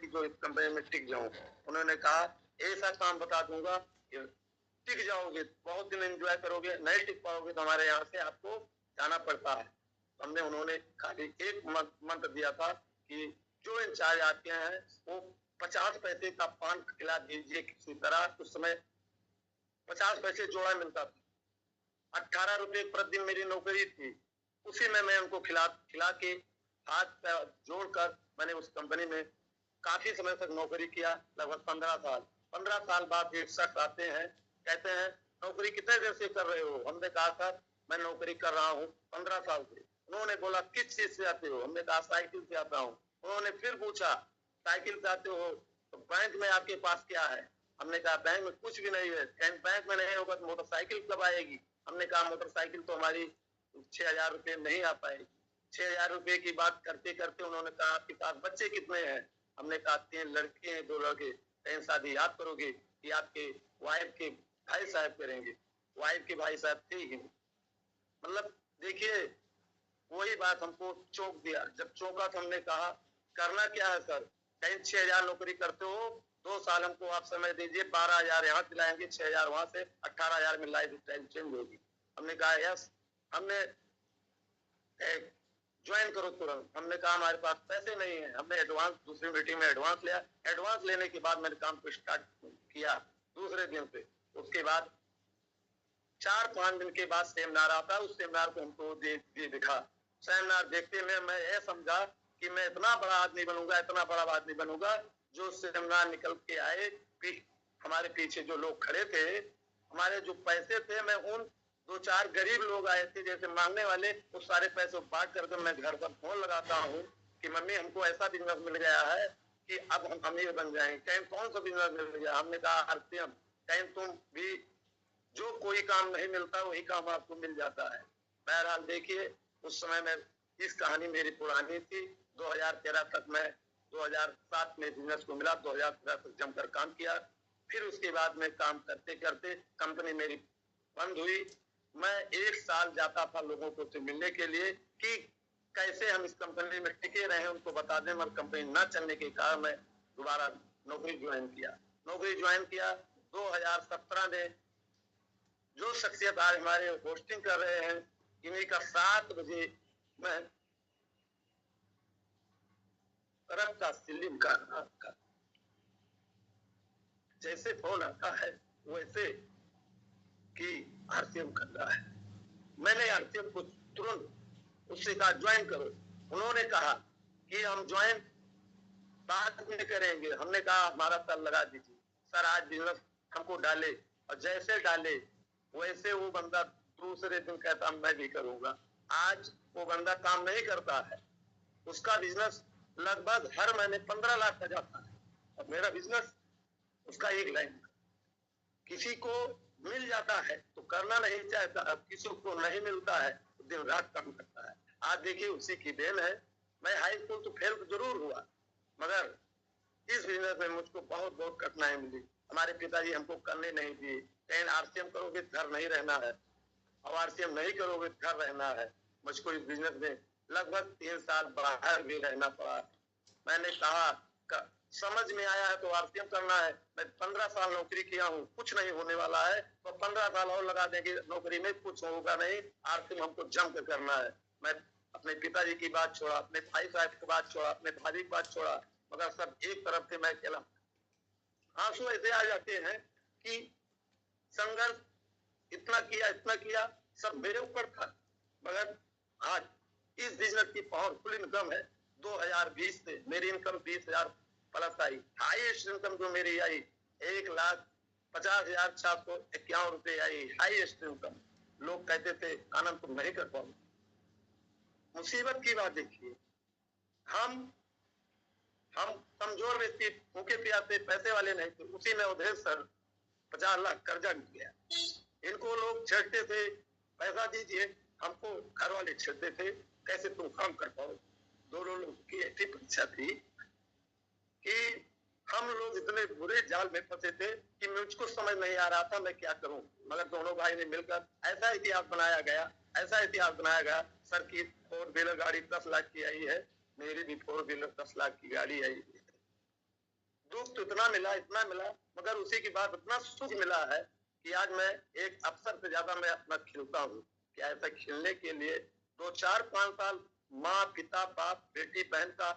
जो इस कंपनी में टिक जाऊं। उन्होंने कहा ऐसा काम बता दूंगा कि टिक जाओगे, बहुत दिन एंजॉय करोगे, नहीं टिक पाओगे तो हमारे यहाँ से आपको जाना पड़ता है। हमने उन्होंने खाली एक मंत्र दिया था कि जो इंचार्ज आते हैं वो 50 पैसे का पान खिला दीजिए किसी तरह। उस समय 50 पैसे जोड़ा मिलता था। 18 रुपए प्रतिदिन मेरी नौकरी थी, उसी में मैं उनको खिला के हाथ पैर जोड़कर मैंने उस कंपनी में काफी समय तक नौकरी किया, लगभग 15 साल। 15 साल बाद एक शख्स आते हैं, कहते हैं नौकरी कितने देर से कर रहे हो? हमने कहा सर मैं नौकरी कर रहा हूँ 15 साल से। उन्होंने बोला किस चीज से आते हो? हमने कहा साइकिल से आता हूँ। उन्होंने फिर पूछा साइकिल से आते हो तो बैंक में आपके पास क्या है? हमने कहा बैंक में कुछ भी नहीं है। बैंक में नहीं होगा तो मोटरसाइकिल कब आएगी? हमने कहा मोटरसाइकिल तो हमारी 6,000 रुपये नहीं आ पाएगी। 6,000 रुपये की बात करते करते उन्होंने कहा आपके पास बच्चे कितने हैं? हमने कहा 3 लड़के हैं 2 लड़के। कहीं शादी आप करोगे कि आपके वाइफ के भाई साहब करेंगे? वाइफ के भाई साहब थे ही। मतलब देखिए वही बात हमको चौंक दिया। जब चौंका तो हमने कहा करना क्या है सर? कहीं 6,000 नौकरी करते हो, 2 साल हमको आप समय दीजिए, 12,000 यहाँ दिलाएंगे, 6,000 वहां से, 18,000 में लाइफ स्टाइल चेंज होगी। हमने कहा यस। हमने ज्वाइन करो तुरंत। हमने कहा हमारे पास पैसे नहीं है। हमने एडवांस दूसरी मीटिंग में एडवांस लिया। एडवांस लेने के बाद मैंने काम को स्टार्ट किया दूसरे दिन से। उसके बाद 4-5 दिन के बाद सेमिनार आता है, उस सेमिनार को हमको दिखा। सेमिनार देखते में मैं ये समझा कि मैं इतना बड़ा आदमी बनूंगा, इतना बड़ा आदमी बनूंगा। जो सेमिनार निकल के आए, हमारे पीछे जो लोग खड़े थे, हमारे जो पैसे थे, मैं उन 2-4 गरीब लोग आए थे जैसे मांगने वाले, उस सारे पैसे बांट करके मैं घर पर फोन लगाता हूँ कि मम्मी हमको ऐसा बिजनेस मिल गया है कि अब हम अमीर बन जाएंगे। कहीं कौन सा बिजनेस मिल गया? हमने कहा आरसीएम। कहीं तुम भी जो कोई काम नहीं मिलता वही काम आपको मिल जाता है। बहरहाल देखिए उस समय में इस कहानी मेरी पुरानी थी। 2013 तक मैं 2007 में बिजनेस को मिला, 2013 तक जमकर काम किया। फिर उसके बाद में काम करते करते कंपनी मेरी बंद हुई। मैं 1 साल जाता था लोगों को से मिलने के लिए कि कैसे हम इस कंपनी में टिके रहे, उनको बता दें। मगर कंपनी न चलने के कारण मैं दोबारा नौकरी ज्वाइन किया। 2017 में जो शख्सियत आज हमारे होस्टिंग कर रहे हैं, इन्हीं का 7 बजे मैं तरफ का सिलिम का जैसे फोन आता है वैसे कि आरसीएम कर रहा है। मैंने आरसीएम को तुरंत उससे कहा ज्वाइन करो। उन्होंने कहा कि हम ज्वाइन बाद में करेंगे। हमने कहा हमारा सर लगा दीजिए। सर आज बिजनेस हमको डाले, और जैसे डाले वैसे वो बंदा दूसरे दिन कहता मैं भी करूंगा। आज वो बंदा काम नहीं करता है। उसका बिजनेस लगभग हर महीने 15 लाख का जाता है, और मेरा बिजनेस उसका 1 लाख। किसी को मिल जाता है तो करना नहीं चाहता, अब किसी को नहीं मिलता है तो दिन रात काम करता है। आज देखिए उसी की देन है। मैं हाई स्कूल तो फेल जरूर हुआ, मगर इस बिजनेस में मुझको बहुत बहुत कठिनाई मिली। हमारे पिताजी हमको करने नहीं दिए। कहीं आरसीएम करोगे घर नहीं रहना है, और आरसीएम नहीं करोगे घर रहना है। मुझको इस बिजनेस में लगभग 3 साल बाहर भी रहना पड़ा। मैंने कहा समझ में आया है तो आरसीएम करना है। मैं 15 साल नौकरी किया हूँ, कुछ नहीं होने वाला है तो 15 साल और लगा देंगे नौकरी में, कुछ होगा नहीं। आरसीएम हमको जम कर करना है। मैं अपने पिताजी की बात छोड़ा, अपने भाई साहब की बात छोड़ा, अपने भाभी की बात छोड़ा, मगर सब एक तरफ से मैं अकेला। आंसू ऐसे आ जाते हैं कि संघर्ष इतना किया, सब मेरे ऊपर था। मगर आज इस बिजनेस की पावरफुल इनकम है। 2020 से मेरी इनकम 20,000 प्लस आई। हाईएस्ट इनकम जो मेरी आई 1,50,751 रुपए आई, हाईएस्ट इनकम। लोग कहते थे आनंद तुम नहीं कर पाओगे। मुसीबत की बात देखिए, हम कमजोर व्यक्ति, भूखे प्यासे पैसे वाले नहीं थे। उसी में उधेर सर 50 लाख कर्जा मिल गया। इनको लोग छेड़ते थे पैसा दीजिए, हमको घर वाले छेड़ते थे कैसे तुम काम कर पाओ। दोनों लोग की ऐसी परीक्षा थी कि हम लोग इतने बुरे जाल में फंसे थे कि मुझको समझ नहीं आ रहा था मैं क्या करूं। मगर दोनों भाई ने मिलकर ऐसा इतिहास बनाया गया। सर की 4 व्हीलर गाड़ी 10 लाख की आई है, मेरी भी 4 व्हीलर 10 लाख की गाड़ी आई। इतना मिला, मगर उसी के बाद इतना सुख मिला है कि आज मैं एक अफसर से ज्यादा मैं अपना खिलता हूँ। कि ऐसा खिलने के लिए 2, 4, 5 साल माँ, पिता, बाप, बेटी, बहन का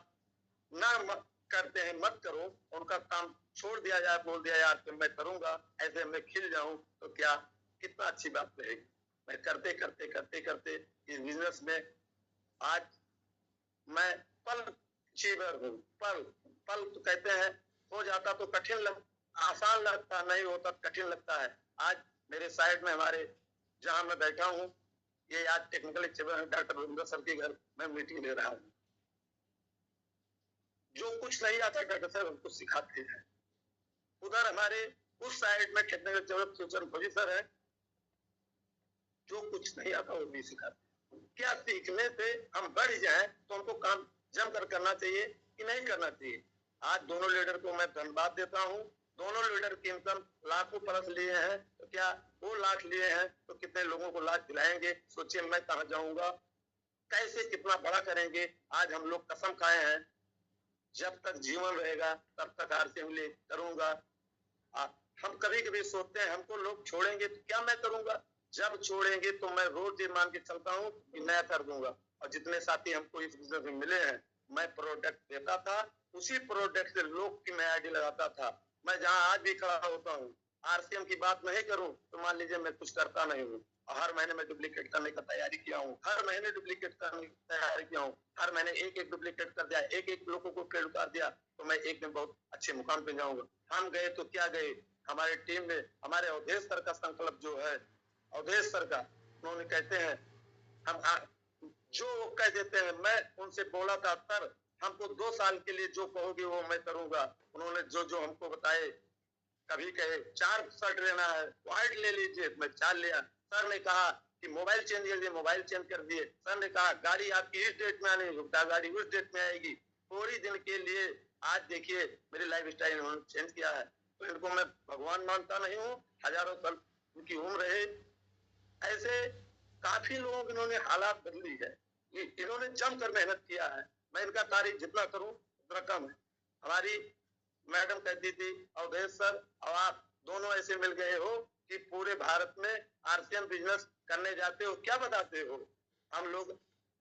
ना करते हैं, मत करो, उनका काम छोड़ दिया जाए, बोल दिया यार कि मैं करूंगा, ऐसे मैं खिल जाऊं तो क्या, कितना अच्छी बात रहेगी। मैं करते करते करते करते इस बिजनेस में आज मैं पल अचीवर हूँ। पल पल तो कहते हैं, हो जाता तो आसान लगता, नहीं होता कठिन लगता है। आज मेरे साइड में हमारे जहां मैं बैठा हूँ, ये आज टेक्निकल अचीवर है डॉक्टर रविंद्र सर के घर में मीटिंग ले रहा हूँ। जो कुछ नहीं आता डॉक्टर साहब हमको सिखाते हैं। उधर हमारे उस साइड में टेक्निकल अचीवर फ्यूचर प्रोफेसर है, जो कुछ नहीं आता वो भी सिखाते। क्या सीखने से हम बढ़ जाए तो हमको काम जमकर करना चाहिए कि नहीं करना चाहिए। आज दोनों लीडर को मैं धन्यवाद देता हूँ। दोनों लीडर की इनकम लाखों प्लस लिए हैं, तो क्या वो लाख लिए हैं तो कितने लोगों को लाख दिलाएंगे। सोचिए मैं कहाँ जाऊंगा, कैसे कितना बड़ा करेंगे। आज हम लोग कसम खाए हैं, जब तक जीवन रहेगा तब तक आरसीएम करूंगा। हम कभी कभी सोचते हैं हमको लोग छोड़ेंगे तो क्या मैं करूंगा। जब छोड़ेंगे तो मैं रोज ये मान के चलता हूँ कि नया कर दूंगा। और जितने साथी हमको इस बिजनेस में मिले हैं, मैं प्रोडक्ट देता था, उसी प्रोडक्ट से लोग की मैं आईडी लगाता था। मैं जहाँ आज भी खड़ा होता हूँ, आरसीएम की बात नहीं करूं तो मान लीजिए मैं कुछ करता नहीं हूँ। हर महीने में डुप्लीकेट करने का तैयारी किया हूँ, हर महीने डुप्लीकेट करने की तैयारी किया हूँ। हर महीने एक डुप्लीकेट कर दिया, एक लोगों को पेड़ उतार दिया, तो मैं एक दिन बहुत अच्छे मुकाम पे जाऊंगा। हम गए तो क्या गए, हमारे टीम में हमारे अवधेश सर का संकल्प जो है, अवधेश सर का, उन्होंने कहते हैं हम जो कह देते हैं। मैं उनसे बोला था सर हमको 2 साल के लिए जो कहोगे वो मैं करूंगा। उन्होंने जो जो हमको बताए, कभी कहे 4 शर्ट लेना है, व्हाइट ले लीजिए, मैं 4 लिया। सर ने कहा कि मोबाइल चेंज कर दिए, मोबाइल चेंज कर दिए। सर ने कहा गाड़ी आपकी इस डेट में आनी है, गाड़ी उस डेट में आएगी। थोड़ी दिन के लिए आज देखिए मेरी लाइफ स्टाइल उन्होंने चेंज किया है। तो इनको मैं भगवान मानता नहीं हूँ, हजारों साल उनकी उम्र है। ऐसे काफी लोगों की इन्होंने हालात बदली है, इन्होंने जमकर मेहनत किया है। मैं इनका तारीफ जितना करूं उतना कम है। हमारी मैडम कहती थी अवधेश सर और आप दोनों ऐसे मिल गए हो कि पूरे भारत में आरसीएम बिजनेस करने जाते हो, क्या बताते हो। हम लोग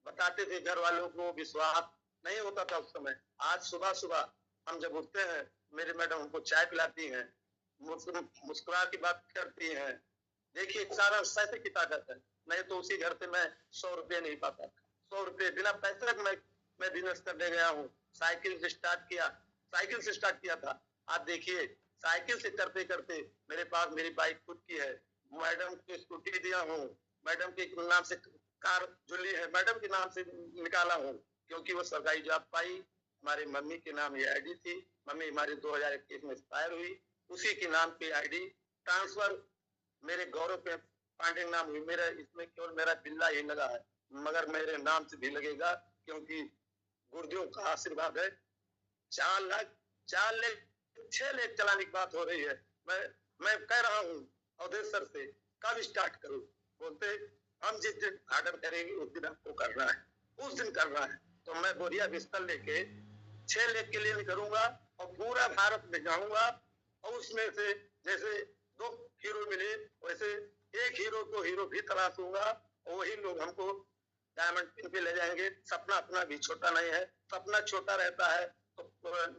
बताते थे, घर वालों को विश्वास नहीं होता था उस समय। आज सुबह सुबह हम जब उठते हैं, मेरी मैडम हमको चाय पिलाती हैं, मुस्कुरा की बात करती हैं। देखिए सारा पैसे की ताकत है, नहीं तो उसी घर से मैं 100 रुपये नहीं पाता। 100 रुपये बिना पैसे मैं बिजनेस करने गया हूँ। साइकिल से स्टार्ट किया था। आप देखिए साइकिल से करते करते मेरे पास मेरी बाइक खुद की है, मैडम की स्कूटी दिया हूँ, मैडम के नाम से कार जो ली है मैडम के नाम से निकाला हूँ, क्योंकि वो सरकारी जॉब पाई। हमारी मम्मी के नाम ये आईडी थी, मम्मी हमारी 2021 में एक्सपायर हुई, उसी के नाम पे आईडी ट्रांसफर मेरे गौरव पे पांडे नाम हुई। मेरा इसमें केवल मेरा बिल्ला ही लगा है, मगर मेरे नाम से भी लगेगा, क्योंकि गुरुदेव का आशीर्वाद है। 4 लाख 6 लाख चलाने की बात हो रही है। मैं कह रहा हूँ अवधेश सर से कब स्टार्ट करूं, बोलते हम जिस दिन ऑर्डर करेंगे उस दिन आपको करना है, उस दिन करना है। तो मैं बोरिया बिस्तर लेके 6 लाख के लिए नहीं करूंगा और पूरा भारत में जाऊंगा। और उसमें से जैसे 2 हीरो मिले, वैसे एक हीरो को हीरो भी तलाशूंगा और वही लोग हमको डायमंड पिन पे ले जाएंगे। सपना अपना भी छोटा नहीं है, सपना छोटा रहता है तो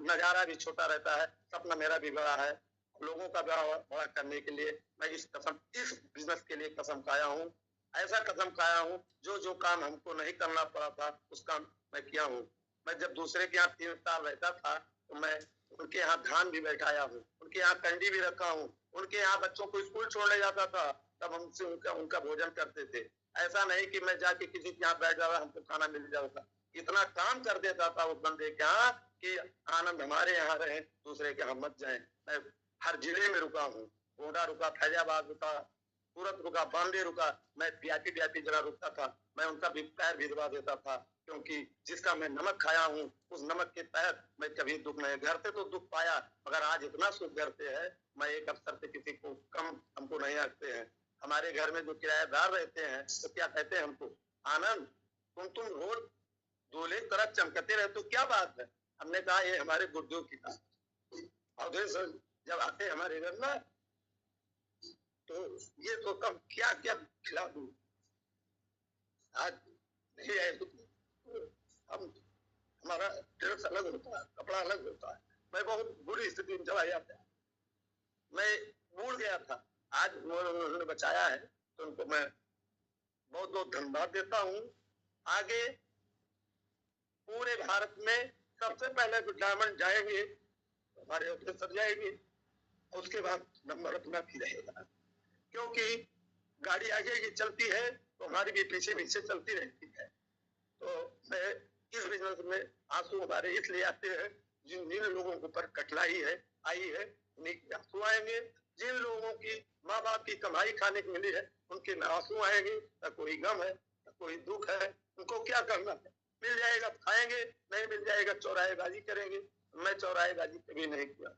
नजारा भी छोटा रहता है। सपना मेरा भी बड़ा है, लोगों का बड़ा करने के लिए मैं इस बिजनेस के लिए कसम खाया हूँ। ऐसा कसम खाया हूँ, जो काम हमको नहीं करना पड़ा था उस काम मैं किया हूँ। मैं जब दूसरे के यहाँ 3 साल रहता था तो मैं उनके यहाँ धान भी बैठाया हूँ, उनके यहाँ कंडी भी रखा हूँ, उनके यहाँ बच्चों को स्कूल छोड़ने जाता था, तब हमसे उनका भोजन करते थे। ऐसा नहीं कि मैं जाके किसी के यहाँ बैठ जाऊंगा हमको खाना मिल जाएगा। इतना काम कर देता था उस बंदे के यहाँ कि आनंद हमारे यहाँ रहे, दूसरे के यहाँ मत जाए। मैं हर जिले में रुका हूँ, गोंडा रुका, फैजाबाद रुका, सूरत रुका, बॉम्बे रुका। मैं वीआईपी जगह रुकता था, मैं उनका भी पैर भी दबा देता था, क्योंकि जिसका मैं नमक खाया हूँ उस नमक के तहत मैं कभी दुख नहीं। घर से तो दुख पाया, मगर आज इतना सुख घर से है, मैं एक अफसर से किसी को कम हमको नहीं रखते हैं। हमारे घर में जो किराएदार रहते हैं तो क्या कहते हैं हमको, आनंद तुम रोज दूल्हे तरह चमकते रहे तो क्या बात है। हमने कहा ये हमारे गुरुदेव की बात, अवधेश्वर जब आते हमारे घर ना, तो ये तो कब क्या क्या खिला दूं, आज नहीं आए तो हम, हमारा ड्रेस अलग होता है, कपड़ा अलग होता है। मैं बहुत बुरी स्थिति में चला जाता, मैं भूल गया था। आज उन्होंने बचाया है तो उनको मैं बहुत बहुत धन्यवाद देता हूँ। आगे पूरे भारत में सबसे पहले तो डायमंड जाएंगे, हमारे ऑफिसर जाएंगे, उसके बाद नंबर अपना भी रहेगा, क्योंकि गाड़ी आगे की चलती है तो हमारी भी पीछे पीछे चलती रहती है। तो मैं इस बिजनेस में आंसू हमारे इसलिए आते हैं, जिन जिन लोगों के ऊपर कठिनाई है आई है उन्हीं के आंसू आएंगे। जिन लोगों की माँ बाप की कमाई खाने को मिली है उनके न आंसू आएंगे, न कोई गम है, न कोई दुख है। उनको क्या करना है, मिल जाएगा खाएंगे, नहीं मिल जाएगा चौराहेबाजी करेंगे। मैं चौराहेबाजी कभी नहीं किया।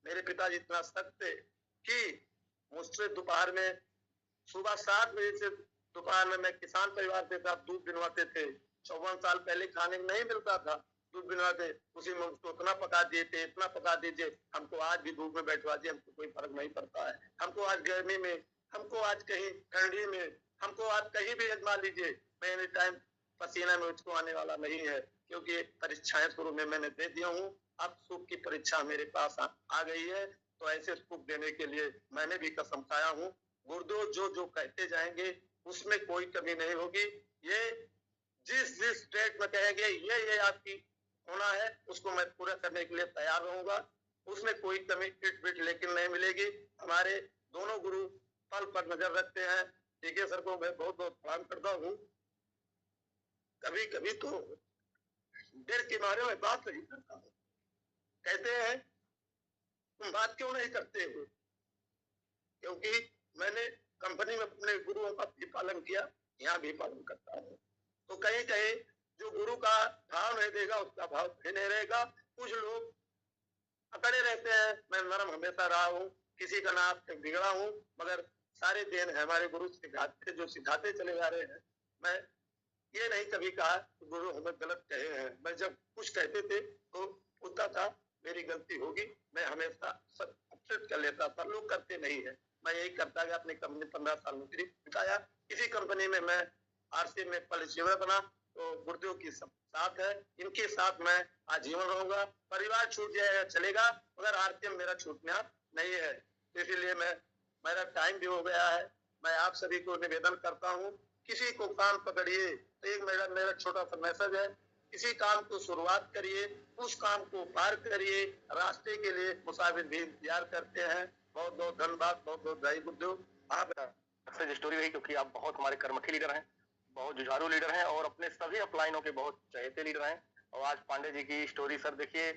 मेरे पिताजी इतना सख्त थे कि मुझसे दोपहर में, सुबह 7 बजे से दोपहर में, मैं किसान परिवार के साथ दूध दिलवाते थे। 54 साल पहले खाने को नहीं मिलता था, दूध दिलवाते, उसी में उसको इतना पका देते, इतना पका दीजिए, हमको आज भी धूप में बैठवा दिए, हमको कोई फर्क नहीं पड़ता है। हमको आज गर्मी में, हमको आज कहीं ठंडी में, हमको आज कहीं भी अजमा लीजिए, मैं एनी टाइम पसीना में मुझको आने वाला नहीं है, क्योंकि परीक्षाएं शुरू में मैंने दे दिया हूँ। अब सुख की परीक्षा मेरे पास आ गई है, तो ऐसे सुख देने के लिए मैंने भी कसम खाया हूँ। गुरुदेव जो जो कहते जाएंगे उसमें कोई कमी नहीं होगी। ये जिस जिस स्टेट में कहेंगे ये आपकी होना है, उसको मैं पूरा करने के लिए तैयार रहूंगा। उसमें कोई कमी फिट फिट लेकिन नहीं मिलेगी। हमारे दोनों गुरु पल पर नजर रखते हैं। टीके सर को मैं बहुत बहुत प्रणाम करता हूँ। कभी कभी तो डर के मारे में बात नहीं करता हूँ। कहते हैं तुम बात क्यों नहीं करते हो, क्योंकि मैंने कंपनी में अपने गुरुओं का भी पालन किया, यहाँ भी पालन करता हूँ। तो कहीं कहीं जो गुरु का भाव नहीं देगा उसका भाव नहीं रहेगा। कुछ लोग अकड़े रहते हैं, मैं नरम हमेशा रहा हूँ, किसी का नाम बिगड़ा हूँ, मगर सारे देन है हमारे गुरु सिखाते, जो सिखाते चले जा रहे हैं। मैं ये नहीं कभी कहा कि गुरु हमें गलत कहे हैं। मैं जब कुछ कहते थे तो होता था मेरी गलती होगी, मैं हमेशा सब एक्सेप्ट कर लेता था। लोग करते नहीं है, मैं यही करता गया। अपनी कंपनी 15 साल नौकरी बिताया, इसी कंपनी में मैं आरसी में पॉलिसीवर बना। तो गुरुदेव की साथ है, इनके साथ मैं आजीवन रहूंगा। परिवार छूट जाएगा चलेगा, मगर आरसीएम मेरा छूटना नहीं है। इसीलिए मैं, मेरा टाइम भी हो गया है। मैं आप सभी को निवेदन करता हूँ, किसी को काम पकड़िए। तो एक मेरा छोटा सा मैसेज है, किसी काम को शुरुआत करिए, उस काम को पार करिए। रास्ते के लिए मुसाफिर भी इंतजार करते हैं। बहुत बहुत धन्यवाद, बहुत बहुत जय गुरुदेव। आप सक्सेस स्टोरी रही, क्योंकि आप बहुत हमारे कर्मठी लीडर हैं, बहुत जुझारू लीडर हैं और अपने सभी अपलाइनों के बहुत चहेते लीडर हैं। और आज पांडे जी की स्टोरी सर देखिए,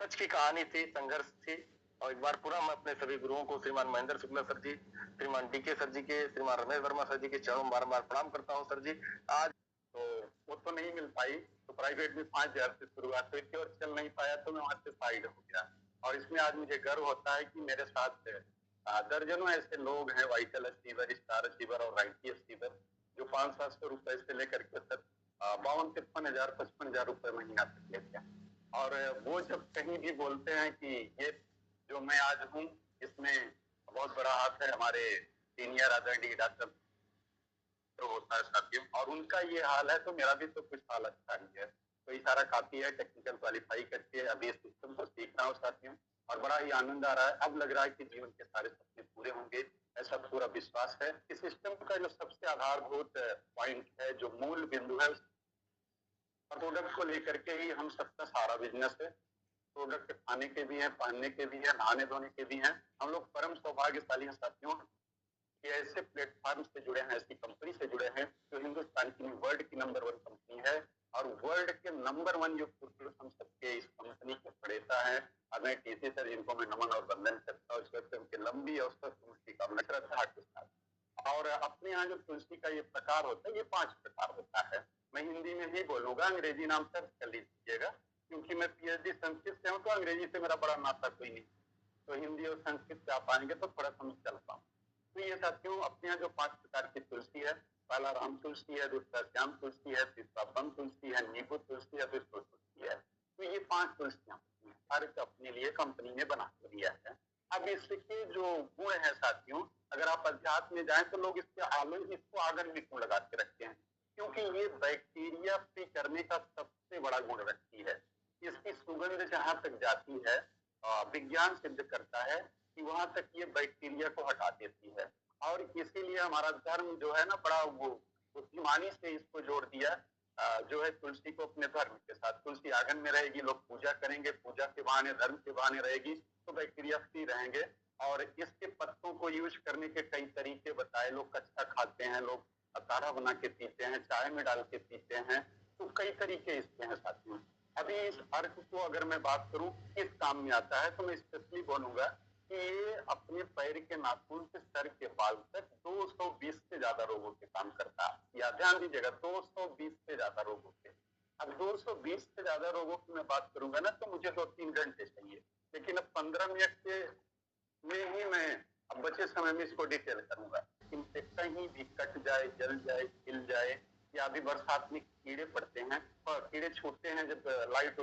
सच की कहानी थी, संघर्ष थी। और एक बार पूरा मैं अपने सभी गुरुओं को, श्रीमान महेंद्र शुक्ला सर जी, श्रीमान डीके सर जी के, श्रीमान रमेश वर्मा सर जी के चरणों बार प्रणाम करता हूँ। सर जी आज तो वो तो नहीं मिल पाई, तो प्राइवेट में 5,000 से शुरुआत हुई थी और चल नहीं पाया तो मैं वहां से साइड हो गया। और इसमें आज मुझे गर्व होता है कि मेरे साथ दर्जनों ऐसे लोग हैं, वाइटल अचीवर, स्टार अचीवर और राइटी अचीवर, जो 500-700 रुपए से लेकर के सर 52-53,000, 55,000 रुपए महीना तक लेते हैं। और वो जब कहीं भी बोलते हैं कि ये जो मैं आज हूँ इसमें बहुत बड़ा हाथ है हमारे सीनियर आदरणीय डॉक्टर तो होता है साथियों, और उनका ये हाल है तो मेरा भी तो कुछ हाल अच्छा ही है। तो इशारा काफी है, टेक्निकल क्वालिफाई करके अभी इस सिस्टम को सीख रहा हूँ साथियों, और बड़ा ही आनंद आ रहा है। अब लग रहा है कि जीवन के सारे सपने पूरे होंगे, ऐसा पूरा विश्वास है। इस सिस्टम का जो सबसे आधारभूत पॉइंट है, जो मूल बिंदु है, प्रोडक्ट को लेकर के ही हम सबका सारा बिजनेस है। प्रोडक्ट खाने के भी हैं, पहनने के भी हैं, नहाने धोने के भी हैं। हम लोग परम सौभाग्यशाली हैं साथियों कि ऐसे प्लेटफॉर्म से जुड़े हैं, ऐसी कंपनी से जुड़े हैं जो हिंदुस्तान की वर्ल्ड की नंबर 1 कंपनी है। और वर्ल्ड के नंबर 1 जो पुरुष हम सबके इस कंपनी के प्रणेता है, हमें टीसी सर, जिनको मैं नमन और वंदन करता हूँ, उनके लंबी और स्वस्थ उम्र का श्रद्धा के साथ। और अपने यहाँ जो तुलसी का ये प्रकार होता है, ये 5 प्रकार होता है। मैं हिंदी में ही बोलूंगा, अंग्रेजी नाम सर्च कर लीजिएगा, क्योंकि मैं पीएचडी संस्कृत से हूँ तो अंग्रेजी से मेरा बड़ा नाता कोई नहीं। तो हिंदी और संस्कृत से आप आएंगे तो थोड़ा समझ चल पाऊँ। तो ये साथियों अपने यहाँ जो 5 प्रकार की तुलसी है, पहला राम तुलसी है, दूसरा श्याम तुलसी है, तीसरा बन तुलसी है, नींबू तुलसी है, दूसरा तुलसी है। तो ये 5 तुलसियां अर्क अपने लिए कंपनी ने बना के दिया है। अब इसके जो गुण है साथियों, अगर आप अध्यात्म में जाएं तो लोग इसको आंगन में क्यों लगा के रखते हैं, क्योंकि ये बैक्टीरिया फ्री करने का सबसे बड़ा गुण रखती है। इसकी सुगंध जहां तक जाती है, विज्ञान सिद्ध करता है कि वहां तक ये बैक्टीरिया को हटा देती है। और इसीलिए हमारा धर्म जो है ना, बड़ा वो बुद्धिमानी से इसको जोड़ दिया, जो है तुलसी को अपने धर्म के साथ। तुलसी आंगन में रहेगी, लोग पूजा करेंगे, पूजा के बहाने, धर्म के बहाने रहेगी, तो बैक्टीरिया फ्री रहेंगे। और इसके पत्तों को यूज करने के कई तरीके बताए, लोग कच्चा खाते हैं, लोग काढ़ा बना के पीते हैं, चाय में डाल के पीते हैं, तो कई तरीके इसके हैं साथियों। अभी इस अर्क को अगर मैं बात करूं किस काम में आता है, तो मैं स्पेशली बोलूंगा कि ये अपने पैर के नाखून से सर के बाल तक 220 से ज्यादा रोगों के काम करता है। या ध्यान दीजिएगा, 220 से ज्यादा रोगों के। अब 220 से ज्यादा रोगों की मैं बात करूंगा ना, तो मुझे 2-3 घंटे चाहिए, लेकिन अब 15 मिनट के में ही मैं अब बचे समय में इसको डिटेल करूंगा। इनसे कहीं भी कट जाए, जल जाए, हिल जाए, या अभी बरसात में कीड़े पड़ते हैं और कीड़े छूटते हैं, जब लाइट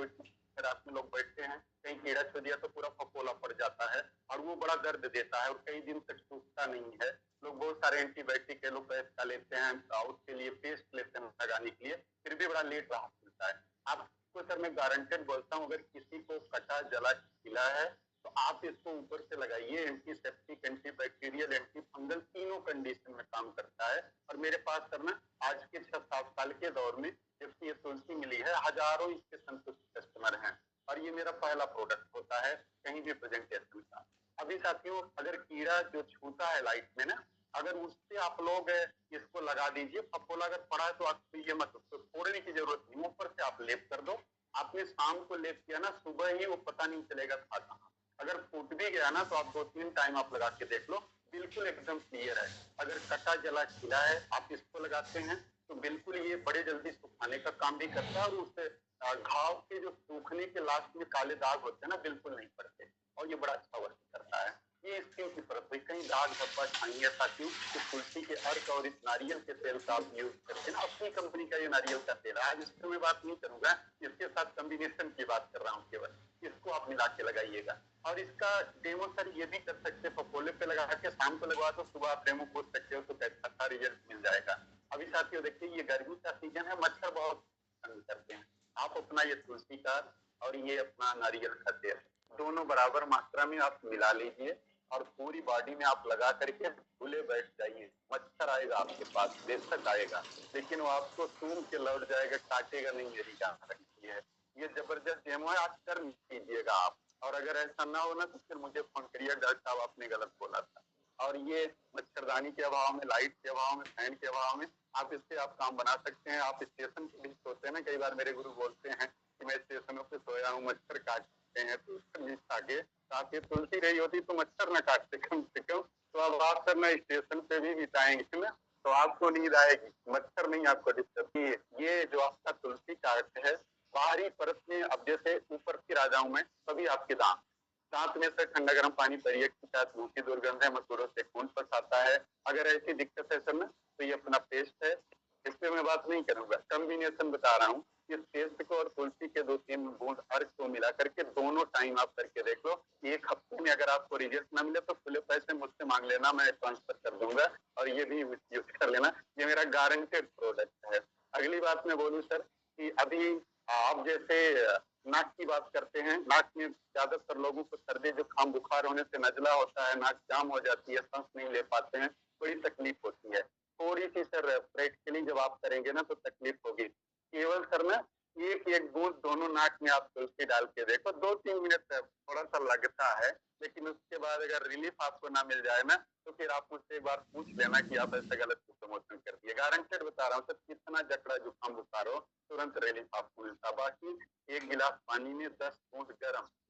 रात में लोग बैठते हैं, कहीं कीड़ा छू दिया तो पूरा फफोला पड़ जाता है और वो बड़ा दर्द देता है और कई दिन तक सूखता नहीं है। लोग बहुत सारे एंटीबायोटिक एलोपैथ का लेते हैं, उसके लिए पेस्ट लेते हैं लगाने के लिए, फिर भी बड़ा लेट राहत मिलता है। आपको सर मैं गारंटेड बोलता हूँ, अगर किसी को कटा जला खिला है तो आप इसको ऊपर से लगाइए। एंटीसेप्टिक, एंटीबैक्टीरियल, एंटी फंगल तीनों कंडीशन में काम करता है। और मेरे पास सर ना आज के 6-7 साल के दौर में जबकि ये तुलसी मिली है, हजारों इसके संतुष्ट कस्टमर हैं और ये मेरा पहला प्रोडक्ट होता है कहीं भी प्रेजेंटेशन का। अभी साथियों, अगर कीड़ा जो छूता है लाइट में ना, अगर उससे आप लोग इसको लगा दीजिए, फफोला अगर पड़ा है तो आप ये मत, उसको फोड़ने की जरूरत नहीं, ऊपर से आप लेप कर दो। आपने शाम को लेप किया ना, सुबह ही वो पता नहीं चलेगा था कहाँ। अगर फूट भी गया ना, तो आप 2-3 टाइम आप लगा के देख लो, बिल्कुल एकदम क्लियर है। अगर कटा जला खिला है, आप इसको लगाते हैं तो बिल्कुल ये बड़े जल्दी सुखाने का काम भी करता है और उससे घाव के जो सूखने के लास्ट में काले दाग होते हैं ना, बिल्कुल नहीं पड़ते और ये बड़ा अच्छा वर्क करता है। ये स्किन की परत हुई, कहीं दाग धब्बा छाइए साथियों, तो तुलसी के अर्क और इस नारियल के तेल का आप यूज करते हैं। अपनी कंपनी का ये नारियल का तेल, आज इस पर मैं बात नहीं करूंगा, इसके साथ कॉम्बिनेशन की बात कर रहा हूँ केवल। इसको आप मिला के लगाइएगा और इसका डेमो सर ये भी कर सकते हैं, फफोले पे लगा के शाम को लगवा दो, सुबह आप डेमो पूछ सकते हो, तो अच्छा रिजल्ट मिल जाएगा। अभी साथियों देखिए, ये गर्मी का सीजन है, मच्छर बहुत तंग करते हैं। आप अपना ये तुलसी का और ये अपना नारियल का तेल दोनों बराबर मात्रा में आप मिला लीजिए और पूरी बॉडी में आप लगा करके धुले बैठ जाइए। मच्छर आएगा आपके पास, बेशक आएगा, लेकिन वो आपको सूंघ के लौट जाएगा, काटेगा नहीं, मेरी जान रखी है। ये जबरदस्त डेमो है, आज कर लीजिएगा आप। और अगर ऐसा ना हो ना तो फिर मुझे फोन करिए, डॉक्टर साहब आपने गलत बोला था। और ये मच्छरदानी के अभाव में, लाइट के अभाव में, फैन के अभाव में आप इससे आप काम बना सकते हैं। आप स्टेशन पे भी सोते हैं ना, कई बार मेरे गुरु बोलते हैं कि मैं स्टेशनों पे सोया हूँ, मच्छर काटते हैं, तो आगे ताकि तुलसी रही होती तो मच्छर न काटते कम से कम। तो अब आप सर ना स्टेशन पे भी बिताएंगे ना, तो आपको नींद आएगी, मच्छर नहीं आपको डिस्टर्ब। ये जो आपका तुलसी का अर्थ है, बाहरी परत में, अब जैसे ऊपर फिर आ जाऊं मैं, तभी आपके दांत में से ठंडा गर्म पानी परियक के साथ मुंह की दुर्गंध है, मसूरों से खून फंसाता है, अगर ऐसी दिक्कत है सर ना, तो ये अपना पेस्ट है, इस पे मैं बात नहीं करूंगा, कॉम्बिनेशन बता रहा हूँ। इस पेस्ट को और तुलसी के 2-3 बूंद अर्क को मिला करके दोनों टाइम आप करके देख लो। 1 हफ्ते में अगर आपको रिजल्ट ना मिले तो खुले पैसे मुझसे मांग लेना, मैं ट्रांसफर कर दूंगा और ये भी यूज कर लेना, ये मेरा गारंटेड प्रोडक्ट है। अगली बात मैं बोलूँ सर कि अभी आप जैसे नाक की बात करते हैं, नाक में ज्यादातर लोगों को सर्दी जुकाम बुखार होने से नजला होता है, नाक जाम हो जाती है, सांस नहीं ले पाते हैं, बड़ी तकलीफ होती है। थोड़ी सी सर प्रैक्टिकली जब आप करेंगे ना तो तकलीफ होगी। केवल सर ना एक बूंद दोनों नाक में आप तुलसी डाल के देखो, 2-3 मिनट थोड़ा सा लगता है, लेकिन उसके बाद अगर रिलीफ आपको ना मिल जाए ना, तो फिर आप मुझसे एक बार पूछ लेना कि आप ऐसा गलत प्रमोशन कर दिए। गारंटेड बता रहा हूँ सर, कितना जकड़ा जुकाम बुखार हो, तुरंत रिलीफ आपको मिलता। बाकी 1 गिलास पानी में 10 बूंद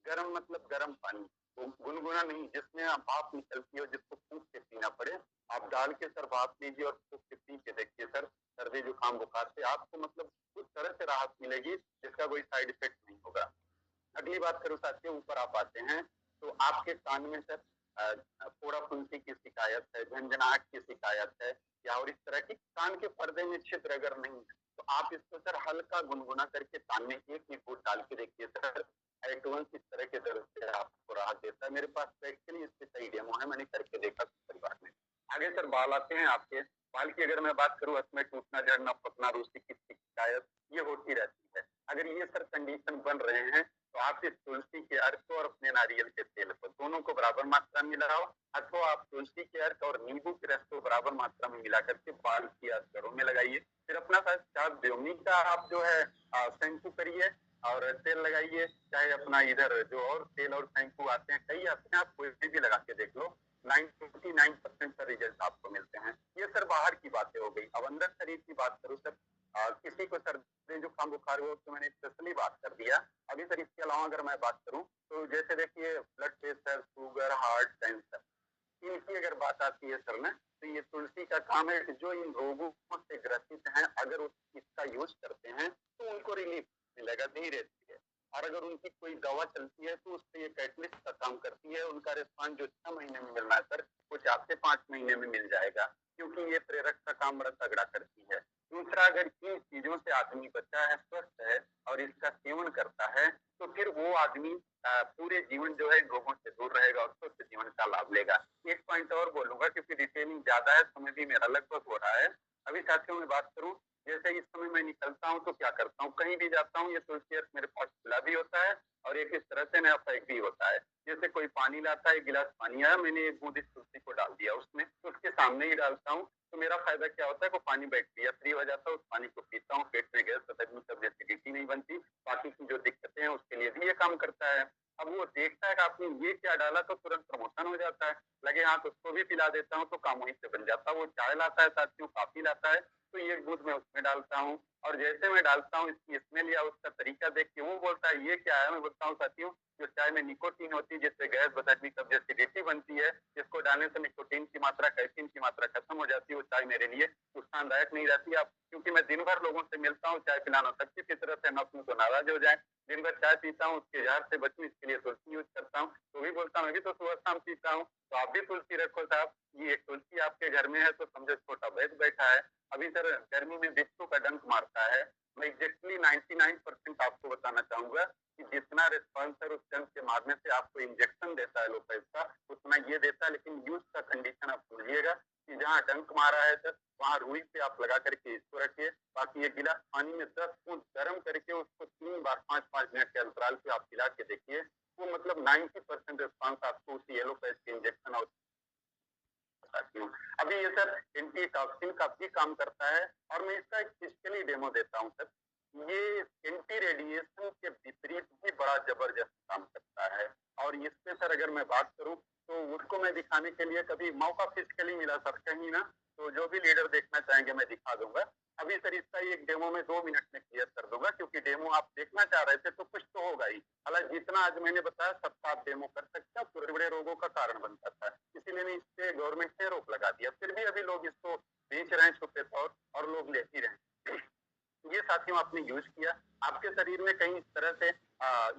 गरम मतलब गरम पानी, गुनगुना नहीं, जिसमें भाप निकलती हो, जिसको फूंक के पीना पड़े, आप डाल के सर भाप लीजिए और फूंक के पी के देखिए सर, सर्दी जुकाम बुखार से आपको मतलब उस तरह से राहत मिलेगी जिसका कोई साइड इफेक्ट नहीं होगा। अगली बात करूँ साथियों, ऊपर आप आते हैं तो आपके कान में सर फोड़ा फुंसी की शिकायत है, झंझनाहट की शिकायत है, या और इस तरह की कान के पर्दे में छिद्र अगर नहीं है, तो आप इसको सर हल्का गुनगुना करके कान में एक घूंट डाल के देखिए सर, एडवांस इस तरह के दर्द से आपको राहत देता है। मेरे पास प्रैक्टिकली इसके कई डेमो है, मैंने करके देखा परिवार में। आगे सर बाल आते हैं आपके, बाल की अगर मैं बात करूँ, में टूटना, झड़ना, पकना, रूसी की शिकायत ये होती रहती है। अगर ये सर कंडीशन बन रहे हैं तो आप इस तुलसी के अर्क को और अपने नारियल के तेल को दोनों को बराबर मात्रा में मिलाओ, अथवा आप तुलसी के अर्क और नींबू के रस को बराबर मात्रा में मिला करके बाल की जड़ों में लगाइए। फिर अपना चाहे ब्योमी का आप जो है शैम्पू करिए और तेल लगाइए, चाहे अपना इधर जो और तेल और शैम्पू आते हैं, कई आते हैं, आप कोई भी लगा के देख लो, 99% का रिजल्ट आपको मिलते हैं। ये सर बाहर की बातें हो गई। अब अंदर शरीर की बात करूँ सर, किसी को सर्दी जुकाम बुखार हो तो मैंने स्पेशली बात कर दिया। अभी सर इसके अलावा अगर मैं बात करूँ तो जैसे देखिए blood pressure, sugar, heart, cancer, इनकी अगर बात आती है सर ना, तो ये तुलसी का काम है कि जो इन रोगों से ग्रसित हैं, अगर इसका यूज करते हैं तो उनको रिलीफ मिलेगा धीरे धीरे। और अगर उनकी कोई दवा चलती है तो उससे ये कैटलिस्ट का काम करती है। उनका रिस्पॉन्स जो 6 महीने में मिलना है सर, वो 4 से 5 महीने में मिल जाएगा, क्योंकि ये प्रेरक का काम बड़ा तगड़ा करती है। दूसरा, अगर इन चीजों से आदमी बचा है, स्वस्थ है और इसका सेवन करता है, तो फिर वो आदमी पूरे जीवन जो है इन रोगों से दूर रहेगा और स्वस्थ जीवन का लाभ लेगा। एक पॉइंट और बोलूंगा, क्योंकि डिटेलिंग ज्यादा है, समय भी मेरा लगभग हो रहा है। अभी साथियों में बात करूं, जैसे इस समय मैं निकलता हूं तो क्या करता हूं, कहीं भी जाता हूं, ये तुलसी अर्क मेरे पास खुला भी होता है और एक इस तरह से नया पैक भी होता है। जैसे कोई पानी लाता है, एक गिलास पानी आया, मैंने एक बूंद इस तुलसी को डाल दिया उसमें, तो उसके सामने ही डालता हूँ। तो मेरा फायदा क्या होता है, वो पानी बैक्टीरिया फ्री हो जाता है, उस पानी को पीता हूँ, पेट में गैस सब एसिडिटी नहीं बनती, बाकी की जो दिक्कतें हैं उसके लिए भी ये काम करता है। अब वो देखता है कि आपने ये क्या डाला तो तुरंत प्रमोशन हो जाता है, लगे हाथ उसको भी पिला देता हूँ तो काम वहीं से बन जाता है। वो चाय लाता है साथियों, काफी लाता है, तो ये दूध मैं उसमें डालता हूँ, और जैसे मैं डालता हूँ इसकी स्मेल या उसका तरीका देख के वो बोलता है ये क्या है, मैं बोलता हूँ साथियों जो चाय में निकोटीन होती है, जिससे गैस, बदहजमी, कब्ज, एसिडिटी बनती है, इसको डालने से निकोटीन की मात्रा, कैफीन की मात्रा खत्म हो जाती है। वो चाय मेरे लिए नुकसानदायक नहीं रहती। अब क्योंकि मैं दिन भर लोगों से मिलता हूँ, चाय पिलाना सबकी फितरत है, नफ्स में तो नाराज हो जाए, दिन भर चाय पीता हूँ, उसके जार से बचूं इसके लिए तुलसी यूज करता हूँ। तो भी बोलता हूँ, मैं भी तो सुबह शाम पीता हूँ, तो आप भी तुलसी रखो साहब। ये एक तुलसी आपके घर में है तो समझो छोटा वैद्य बैठा है। अभी सर गर्मी में बिच्छू का डंक मारता है, मैं एग्जैक्टली 99% आपको बताना चाहूंगा कि जितना रिस्पॉन्स सर उस डंक के मारने से आपको इंजेक्शन देता है लोपेज का, उतना ये देता है। लेकिन यूज का कंडीशन आप भूलिएगा कि जहाँ डंक मारा है सर, वहाँ रुई पे आप लगा करके इसको रखिए। बाकी एक गिलास पानी में 10 फूट गर्म करके उसको 3 बार 5-5 मिनट के अंतराल पे आप पिला के देखिए, वो मतलब 90% रिस्पॉन्स आपको उसी एलोपैथ के इंजेक्शन और अभी ये सर एंटी टॉक्सिन का भी काम करता है। और मैं इसका एक फिजिकली डेमो देता हूँ सर। ये एंटी रेडिएशन के विपरीत भी बड़ा जबरदस्त काम करता है। और इससे सर अगर मैं बात करूँ तो उसको मैं दिखाने के लिए कभी मौका फिजिकली मिला सर कहीं ना, तो जो भी लीडर देखना चाहेंगे मैं दिखा दूंगा। अभी सर इसका एक डेमो में 2 मिनट में क्लियर कर दूंगा, क्योंकि डेमो आप देखना चाह रहे थे तो कुछ तो होगा ही। हालांकि जितना आज मैंने बताया सबका आप डेमो कर सकते हैं, बड़े बड़े रोगों का कारण बन सकता है, इसीलिए ने इस पे गवर्नमेंट ने रोक लगा दिया। फिर भी अभी लोग इसको बेच रहे हैं छुपे तौर, और लोग ले ही रहे। ये साथियों आपने यूज किया, आपके शरीर में कहीं इस तरह से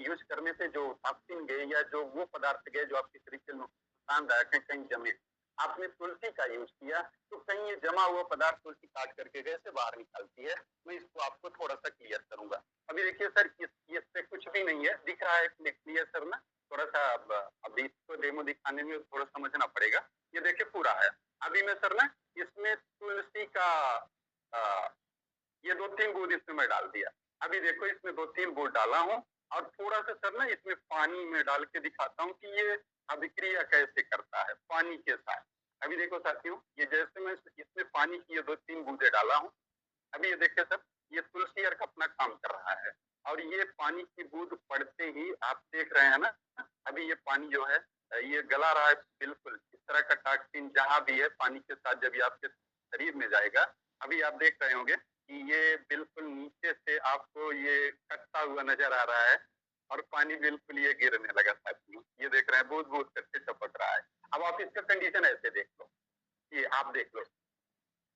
यूज करने से जो टॉक्सिन गए या जो वो पदार्थ गए जो आपके शरीर के नुकसानदायक है, कहीं जमे, आपने तुलसी का यूज किया तो कहीं ये जमा हुआ पदार्थ तुलसी काट करके गए से बाहर निकालती है। मैं इसको आपको थोड़ा सा क्लियर करूंगा। अभी देखिए सर इससे कुछ भी नहीं है, दिख रहा है क्लियर सर ना, थोड़ा सा अभी इसको डेमो दिखाने में थोड़ा समझना पड़ेगा। ये देखिए पूरा है। अभी मैं सर ना इसमें तुलसी का ये 2-3 बूंद इसमें मैं डाल दिया। अभी देखो इसमें 2-3 बूंद डाला हूँ, और थोड़ा सा सर ना इसमें पानी में डाल के दिखाता हूँ कि ये अभिक्रिया कैसे करता है पानी के साथ। अभी देखो साथियों, ये जैसे मैं इसमें पानी की ये 2-3 बूंदे डाला हूँ, अभी ये देखिए सर ये तुलसी अर्क अपना काम कर रहा है, और ये पानी की बूंद पड़ते ही आप देख रहे हैं ना, अभी ये पानी जो है ये गला रहा है बिल्कुल। इस तरह का टॉक्सिन जहां भी है पानी के साथ जब ये आपके शरीर में जाएगा, अभी आप देख रहे होंगे कि ये बिल्कुल नीचे से आपको ये कटता हुआ नजर आ रहा है, और पानी बिल्कुल ये गिरने लगा साथियों। ये देख रहे हैं बूंद बूंद करके टपक रहा है। अब आप इसका कंडीशन ऐसे देख लो, ये आप देख लो,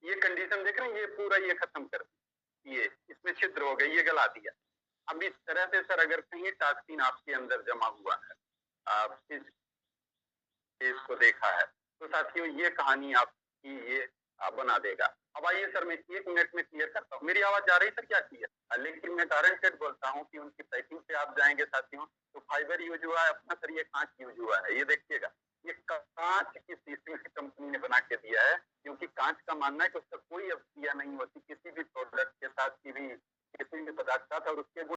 ये कंडीशन देख रहे हैं, ये पूरा ये खत्म कर दिया, ये इसमें छिद्र हो गए, ये गला दिया। अब इस तरह से सर अगर कहीं टॉक्सिन आपके अंदर जमा हुआ है, आप इसको देखा है तो साथियों ये कहानी आपकी ये बना देगा। अब आइए सर, मैं 1 मिनट में क्लियर करता हूँ। मेरी आवाज जा रही है सर? क्या क्लियर? लेकिन मैं गारंटेड बोलता हूँ कि उनकी पैकिंग पे आप जाएंगे साथियों तो फाइबर यूज हुआ है अपना सर, ये कांच यूज हुआ है। ये देखिएगा, ये कांच की शीशी कंपनी ने बना के दिया है, क्योंकि कांच का मानना है कि उसका कोई अवक्रिया नहीं होती किसी भी प्रोडक्ट के साथ, किसी भी पदार्थ के साथ, और उसके